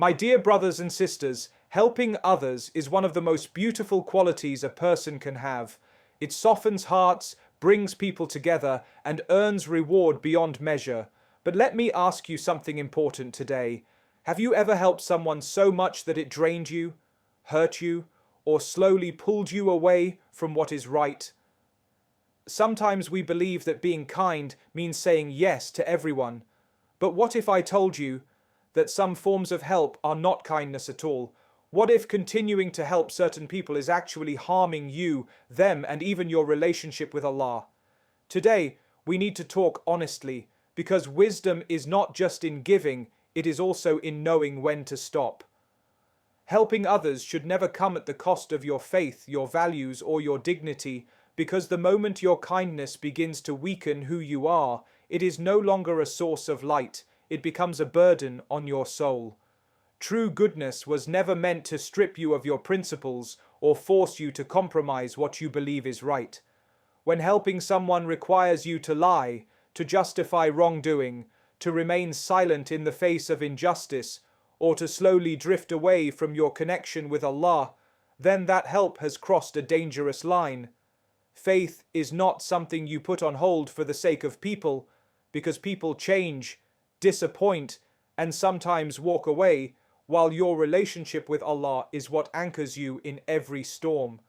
My dear brothers and sisters, helping others is one of the most beautiful qualities a person can have. It softens hearts, brings people together, and earns reward beyond measure. But let me ask you something important today. Have you ever helped someone so much that it drained you, hurt you, or slowly pulled you away from what is right? Sometimes we believe that being kind means saying yes to everyone. But what if I told you that some forms of help are not kindness at all? What if continuing to help certain people is actually harming you, them, and even your relationship with Allah? Today, we need to talk honestly, because wisdom is not just in giving, it is also in knowing when to stop. Helping others should never come at the cost of your faith, your values, or your dignity, because the moment your kindness begins to weaken who you are, it is no longer a source of light, it becomes a burden on your soul. True goodness was never meant to strip you of your principles or force you to compromise what you believe is right. When helping someone requires you to lie, to justify wrongdoing, to remain silent in the face of injustice, or to slowly drift away from your connection with Allah, then that help has crossed a dangerous line. Faith is not something you put on hold for the sake of people, because people change, disappoint, and sometimes walk away, while your relationship with Allah is what anchors you in every storm.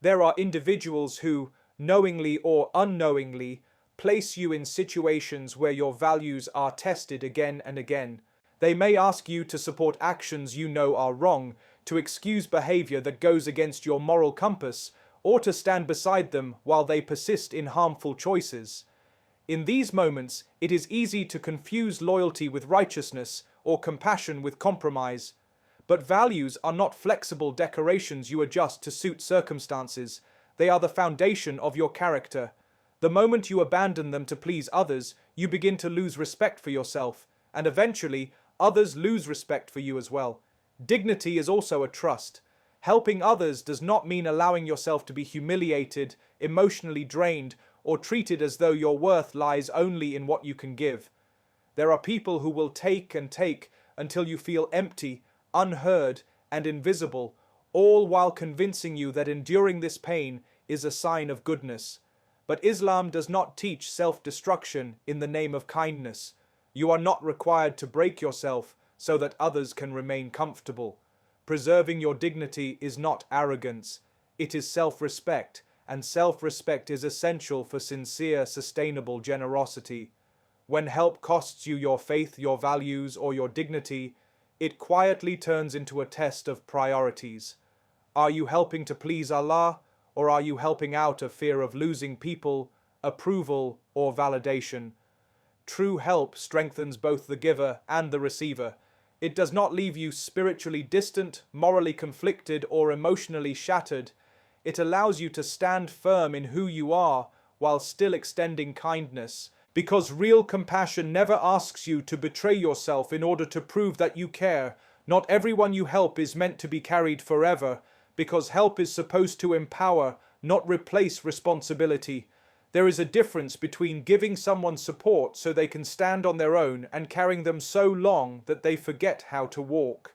There are individuals who, knowingly or unknowingly, place you in situations where your values are tested again and again. They may ask you to support actions you know are wrong, to excuse behavior that goes against your moral compass, or to stand beside them while they persist in harmful choices. In these moments, it is easy to confuse loyalty with righteousness or compassion with compromise. But values are not flexible decorations you adjust to suit circumstances. They are the foundation of your character. The moment you abandon them to please others, you begin to lose respect for yourself, and eventually, others lose respect for you as well. Dignity is also a trust. Helping others does not mean allowing yourself to be humiliated, emotionally drained, or treated as though your worth lies only in what you can give. There are people who will take and take until you feel empty, unheard, and invisible, all while convincing you that enduring this pain is a sign of goodness. But Islam does not teach self-destruction in the name of kindness. You are not required to break yourself so that others can remain comfortable. Preserving your dignity is not arrogance, it is self-respect, and self-respect is essential for sincere, sustainable generosity. When help costs you your faith, your values, or your dignity, it quietly turns into a test of priorities. Are you helping to please Allah, or are you helping out of fear of losing people, approval, or validation? True help strengthens both the giver and the receiver. It does not leave you spiritually distant, morally conflicted, or emotionally shattered. It allows you to stand firm in who you are while still extending kindness. Because real compassion never asks you to betray yourself in order to prove that you care. Not everyone you help is meant to be carried forever, because help is supposed to empower, not replace responsibility. There is a difference between giving someone support so they can stand on their own and carrying them so long that they forget how to walk.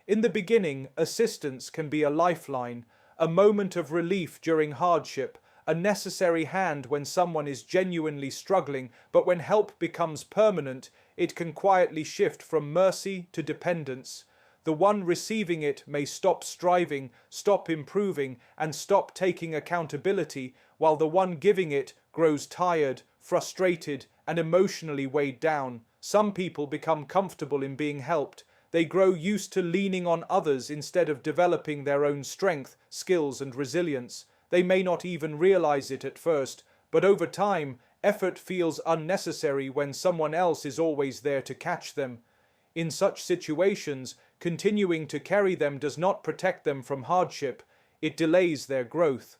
In the beginning, assistance can be a lifeline, a moment of relief during hardship, a necessary hand when someone is genuinely struggling, but when help becomes permanent, it can quietly shift from mercy to dependence. The one receiving it may stop striving, stop improving, and stop taking accountability, while the one giving it grows tired, frustrated, and emotionally weighed down. Some people become comfortable in being helped. They grow used to leaning on others instead of developing their own strength, skills, and resilience. They may not even realize it at first, but over time, effort feels unnecessary when someone else is always there to catch them. In such situations, continuing to carry them does not protect them from hardship, it delays their growth.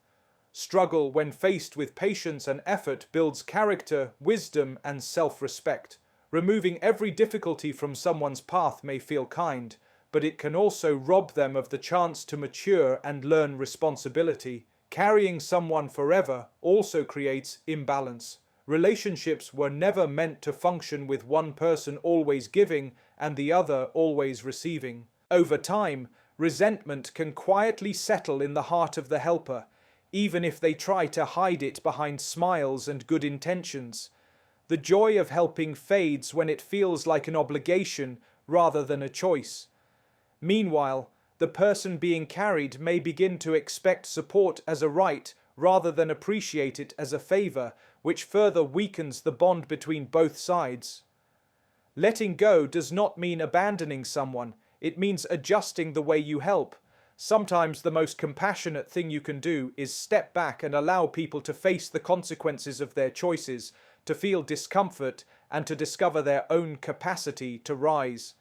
Struggle, when faced with patience and effort, builds character, wisdom, and self-respect. Removing every difficulty from someone's path may feel kind, but it can also rob them of the chance to mature and learn responsibility. Carrying someone forever also creates imbalance. Relationships were never meant to function with one person always giving and the other always receiving. Over time, resentment can quietly settle in the heart of the helper, even if they try to hide it behind smiles and good intentions. The joy of helping fades when it feels like an obligation rather than a choice. Meanwhile, the person being carried may begin to expect support as a right rather than appreciate it as a favor, which further weakens the bond between both sides. Letting go does not mean abandoning someone, it means adjusting the way you help. Sometimes the most compassionate thing you can do is step back and allow people to face the consequences of their choices, to feel discomfort, and to discover their own capacity to rise.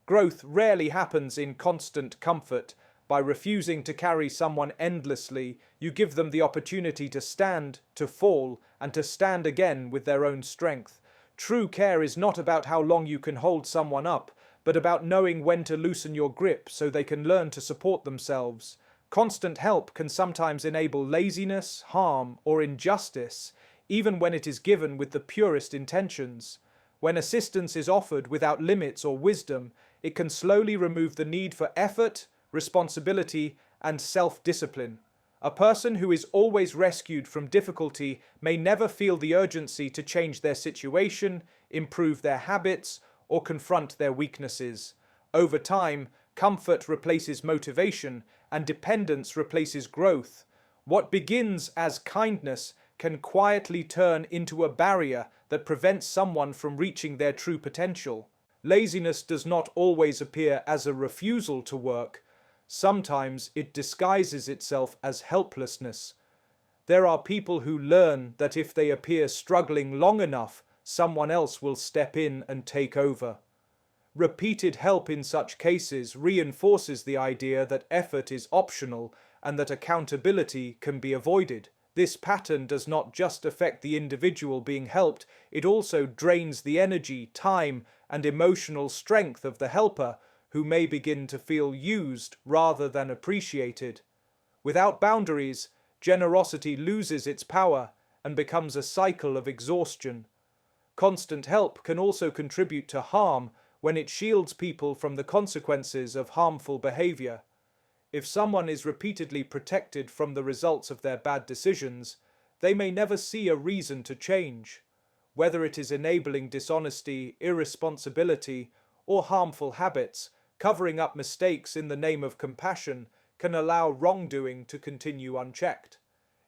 Growth rarely happens in constant comfort. By refusing to carry someone endlessly, you give them the opportunity to stand, to fall, and to stand again with their own strength. True care is not about how long you can hold someone up, but about knowing when to loosen your grip so they can learn to support themselves. Constant help can sometimes enable laziness, harm, or injustice, even when it is given with the purest intentions. When assistance is offered without limits or wisdom, it can slowly remove the need for effort, responsibility, and self-discipline. A person who is always rescued from difficulty may never feel the urgency to change their situation, improve their habits, or confront their weaknesses. Over time, comfort replaces motivation, and dependence replaces growth. What begins as kindness can quietly turn into a barrier that prevents someone from reaching their true potential. Laziness does not always appear as a refusal to work. Sometimes it disguises itself as helplessness. There are people who learn that if they appear struggling long enough, someone else will step in and take over. Repeated help in such cases reinforces the idea that effort is optional and that accountability can be avoided. This pattern does not just affect the individual being helped, it also drains the energy, time, and emotional strength of the helper, who may begin to feel used rather than appreciated. Without boundaries, generosity loses its power and becomes a cycle of exhaustion. Constant help can also contribute to harm when it shields people from the consequences of harmful behavior. If someone is repeatedly protected from the results of their bad decisions, they may never see a reason to change. Whether it is enabling dishonesty, irresponsibility, or harmful habits, covering up mistakes in the name of compassion can allow wrongdoing to continue unchecked.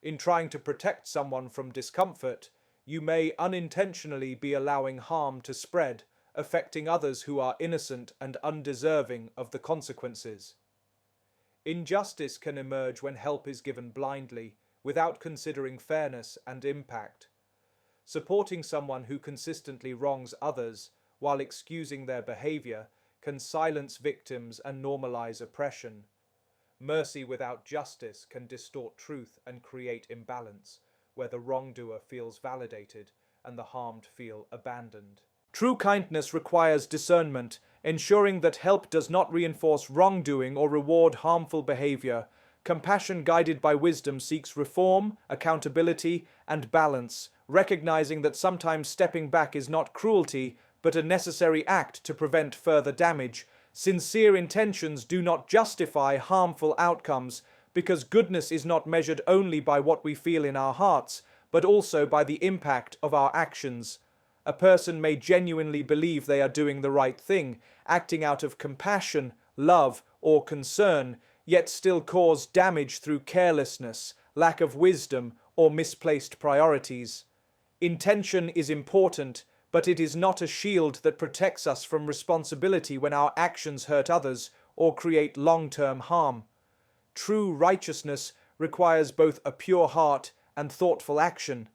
In trying to protect someone from discomfort, you may unintentionally be allowing harm to spread, affecting others who are innocent and undeserving of the consequences. Injustice can emerge when help is given blindly, without considering fairness and impact. Supporting someone who consistently wrongs others, while excusing their behavior, can silence victims and normalize oppression. Mercy without justice can distort truth and create imbalance, where the wrongdoer feels validated and the harmed feel abandoned. True kindness requires discernment, ensuring that help does not reinforce wrongdoing or reward harmful behavior. Compassion guided by wisdom seeks reform, accountability, and balance, recognizing that sometimes stepping back is not cruelty, but a necessary act to prevent further damage. Sincere intentions do not justify harmful outcomes, because goodness is not measured only by what we feel in our hearts, but also by the impact of our actions. A person may genuinely believe they are doing the right thing, acting out of compassion, love, or concern, yet still cause damage through carelessness, lack of wisdom, or misplaced priorities. Intention is important, but it is not a shield that protects us from responsibility when our actions hurt others or create long-term harm. True righteousness requires both a pure heart and thoughtful action.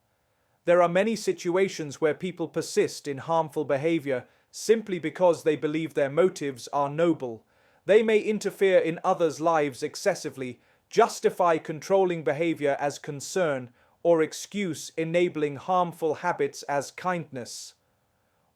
There are many situations where people persist in harmful behavior simply because they believe their motives are noble. They may interfere in others' lives excessively, justify controlling behavior as concern, or excuse enabling harmful habits as kindness.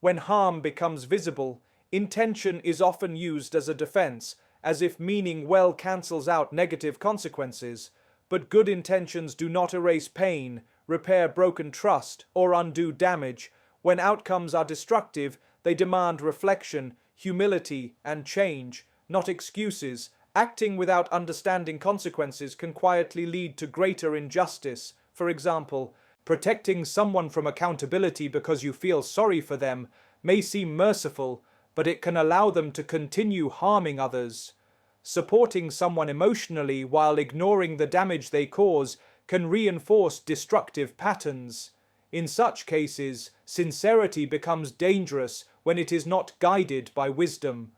When harm becomes visible, intention is often used as a defense, as if meaning well cancels out negative consequences. But good intentions do not erase pain, repair broken trust, or undo damage. When outcomes are destructive, they demand reflection, humility, and change, not excuses. Acting without understanding consequences can quietly lead to greater injustice. For example, protecting someone from accountability because you feel sorry for them may seem merciful, but it can allow them to continue harming others. Supporting someone emotionally while ignoring the damage they cause can reinforce destructive patterns. In such cases, sincerity becomes dangerous when it is not guided by wisdom.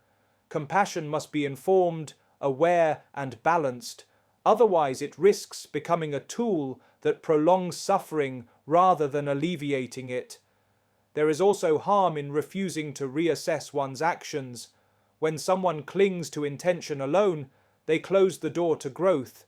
Compassion must be informed, aware, and balanced. Otherwise, it risks becoming a tool that prolongs suffering rather than alleviating it. There is also harm in refusing to reassess one's actions. When someone clings to intention alone, they close the door to growth.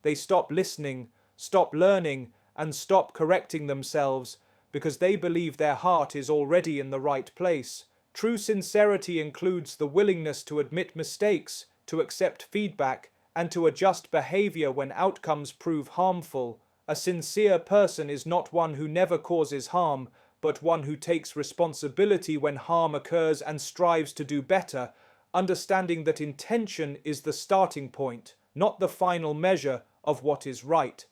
They stop listening, stop learning, and stop correcting themselves because they believe their heart is already in the right place. True sincerity includes the willingness to admit mistakes, to accept feedback, and to adjust behavior when outcomes prove harmful. A sincere person is not one who never causes harm, but one who takes responsibility when harm occurs and strives to do better, understanding that intention is the starting point, not the final measure of what is right.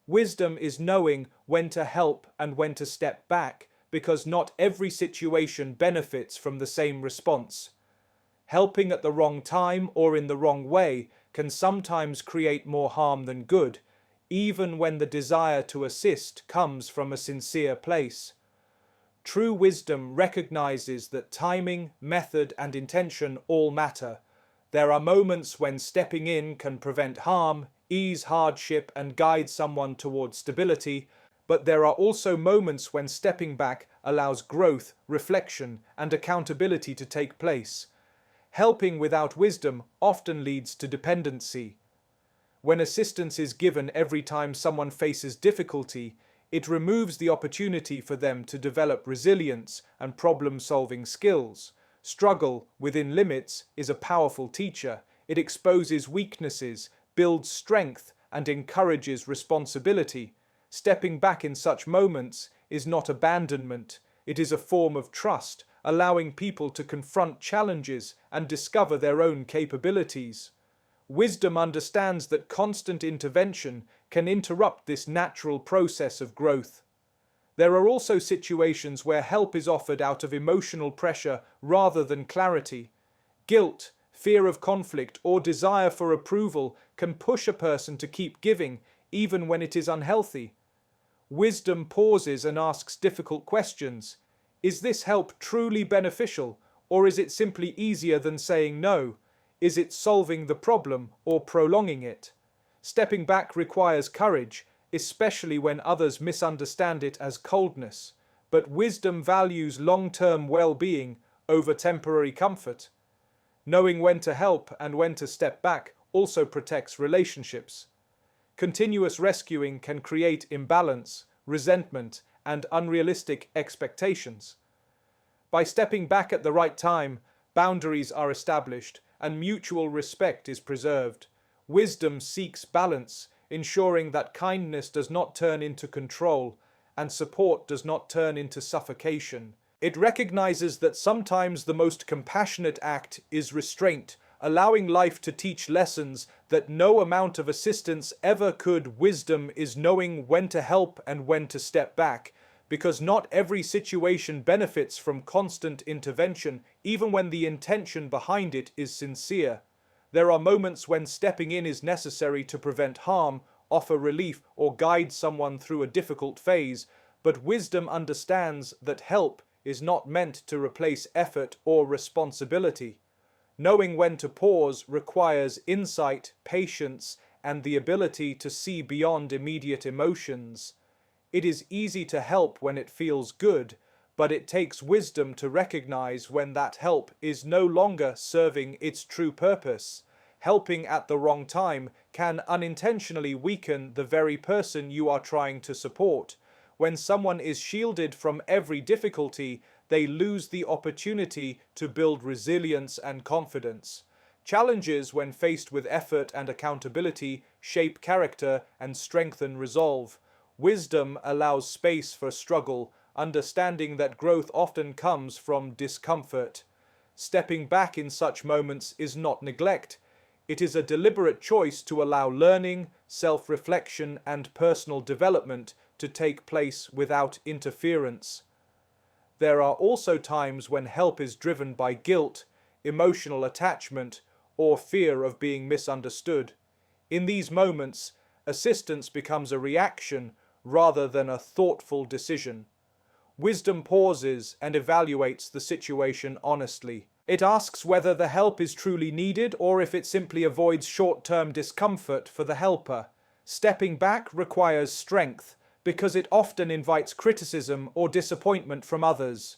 Wisdom is knowing when to help and when to step back, because not every situation benefits from the same response. Helping at the wrong time or in the wrong way can sometimes create more harm than good, even when the desire to assist comes from a sincere place. True wisdom recognizes that timing, method, and intention all matter. There are moments when stepping in can prevent harm, ease hardship, and guide someone towards stability, but there are also moments when stepping back allows growth, reflection, and accountability to take place. Helping without wisdom often leads to dependency. When assistance is given every time someone faces difficulty, it removes the opportunity for them to develop resilience and problem-solving skills. Struggle, within limits, is a powerful teacher. It exposes weaknesses, builds strength, and encourages responsibility. Stepping back in such moments is not abandonment, it is a form of trust, allowing people to confront challenges and discover their own capabilities. Wisdom understands that constant intervention can interrupt this natural process of growth. There are also situations where help is offered out of emotional pressure rather than clarity. Guilt, fear of conflict, or desire for approval can push a person to keep giving, even when it is unhealthy. Wisdom pauses and asks difficult questions. Is this help truly beneficial, or is it simply easier than saying no? Is it solving the problem or prolonging it? Stepping back requires courage, especially when others misunderstand it as coldness, but wisdom values long-term well-being over temporary comfort. Knowing when to help and when to step back also protects relationships. Continuous rescuing can create imbalance, resentment, and unrealistic expectations. By stepping back at the right time, boundaries are established and mutual respect is preserved. Wisdom seeks balance, ensuring that kindness does not turn into control and support does not turn into suffocation. It recognizes that sometimes the most compassionate act is restraint, allowing life to teach lessons that no amount of assistance ever could. Wisdom is knowing when to help and when to step back, because not every situation benefits from constant intervention, even when the intention behind it is sincere. There are moments when stepping in is necessary to prevent harm, offer relief, or guide someone through a difficult phase, but wisdom understands that help is not meant to replace effort or responsibility. Knowing when to pause requires insight, patience, and the ability to see beyond immediate emotions. It is easy to help when it feels good, but it takes wisdom to recognize when that help is no longer serving its true purpose. Helping at the wrong time can unintentionally weaken the very person you are trying to support. When someone is shielded from every difficulty, they lose the opportunity to build resilience and confidence. Challenges, when faced with effort and accountability, shape character and strengthen resolve. Wisdom allows space for struggle, understanding that growth often comes from discomfort. Stepping back in such moments is not neglect. It is a deliberate choice to allow learning, self-reflection, and personal development to take place without interference. There are also times when help is driven by guilt, emotional attachment, or fear of being misunderstood. In these moments, assistance becomes a reaction rather than a thoughtful decision. Wisdom pauses and evaluates the situation honestly. It asks whether the help is truly needed or if it simply avoids short-term discomfort for the helper. Stepping back requires strength because it often invites criticism or disappointment from others.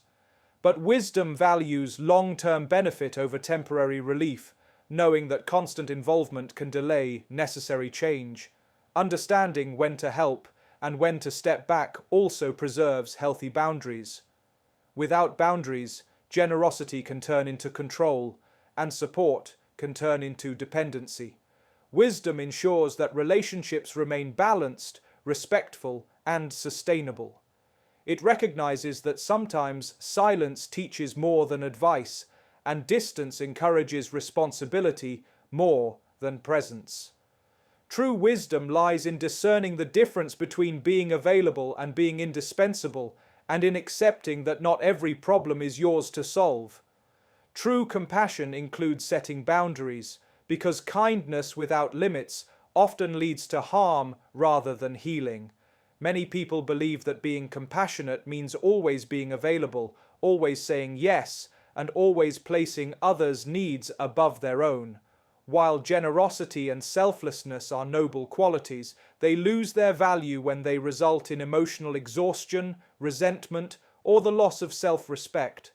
But wisdom values long-term benefit over temporary relief, knowing that constant involvement can delay necessary change. Understanding when to help and when to step back also preserves healthy boundaries. Without boundaries, generosity can turn into control, and support can turn into dependency. Wisdom ensures that relationships remain balanced, respectful, and sustainable. It recognizes that sometimes silence teaches more than advice, and distance encourages responsibility more than presence. True wisdom lies in discerning the difference between being available and being indispensable, and in accepting that not every problem is yours to solve. True compassion includes setting boundaries, because kindness without limits often leads to harm rather than healing. Many people believe that being compassionate means always being available, always saying yes, and always placing others' needs above their own. While generosity and selflessness are noble qualities, they lose their value when they result in emotional exhaustion, resentment, or the loss of self-respect.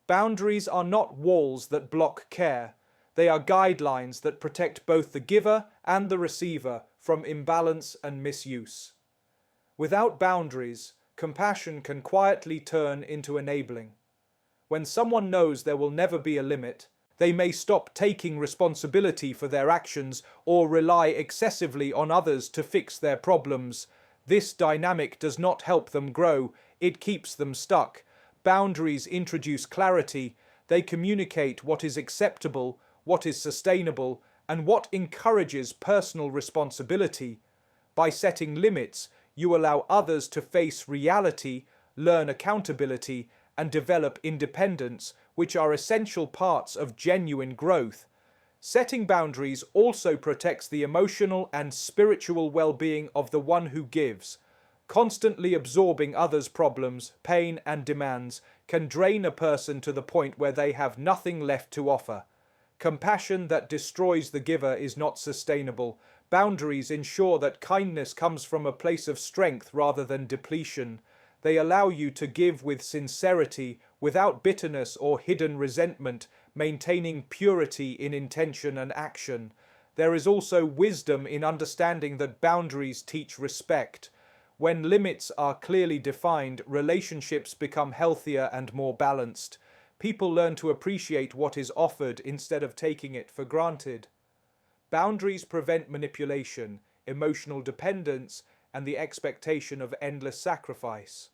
Boundaries are not walls that block care. They are guidelines that protect both the giver and the receiver from imbalance and misuse. Without boundaries, compassion can quietly turn into enabling. When someone knows there will never be a limit, they may stop taking responsibility for their actions or rely excessively on others to fix their problems. This dynamic does not help them grow, it keeps them stuck. Boundaries introduce clarity. They communicate what is acceptable, what is sustainable, and what encourages personal responsibility. By setting limits, you allow others to face reality, learn accountability, and develop independence, which are essential parts of genuine growth. Setting boundaries also protects the emotional and spiritual well-being of the one who gives. Constantly absorbing others' problems, pain, and demands can drain a person to the point where they have nothing left to offer. Compassion that destroys the giver is not sustainable. Boundaries ensure that kindness comes from a place of strength rather than depletion. They allow you to give with sincerity, without bitterness or hidden resentment, maintaining purity in intention and action. There is also wisdom in understanding that boundaries teach respect. When limits are clearly defined, relationships become healthier and more balanced. People learn to appreciate what is offered instead of taking it for granted. Boundaries prevent manipulation, emotional dependence, and the expectation of endless sacrifice.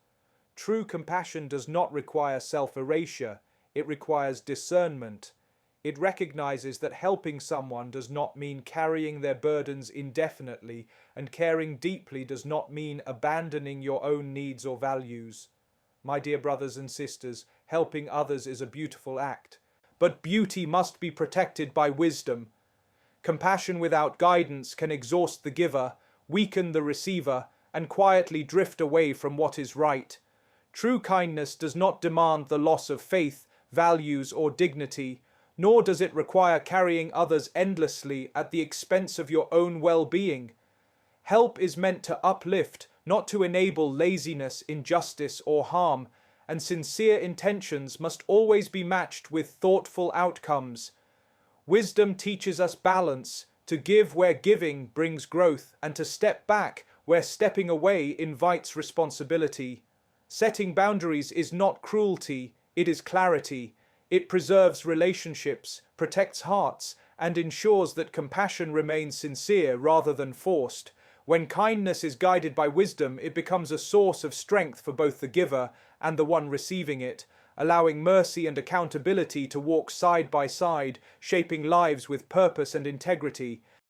True compassion does not require self-erasure, it requires discernment. It recognizes that helping someone does not mean carrying their burdens indefinitely, and caring deeply does not mean abandoning your own needs or values. My dear brothers and sisters, helping others is a beautiful act, but beauty must be protected by wisdom. Compassion without guidance can exhaust the giver, weaken the receiver, and quietly drift away from what is right. True kindness does not demand the loss of faith, values, or dignity, nor does it require carrying others endlessly at the expense of your own well-being. Help is meant to uplift, not to enable laziness, injustice, or harm, and sincere intentions must always be matched with thoughtful outcomes. Wisdom teaches us balance, to give where giving brings growth, and to step back where stepping away invites responsibility. Setting boundaries is not cruelty, it is clarity. It preserves relationships, protects hearts, and ensures that compassion remains sincere rather than forced. When kindness is guided by wisdom, it becomes a source of strength for both the giver and the one receiving it, allowing mercy and accountability to walk side by side, shaping lives with purpose and integrity.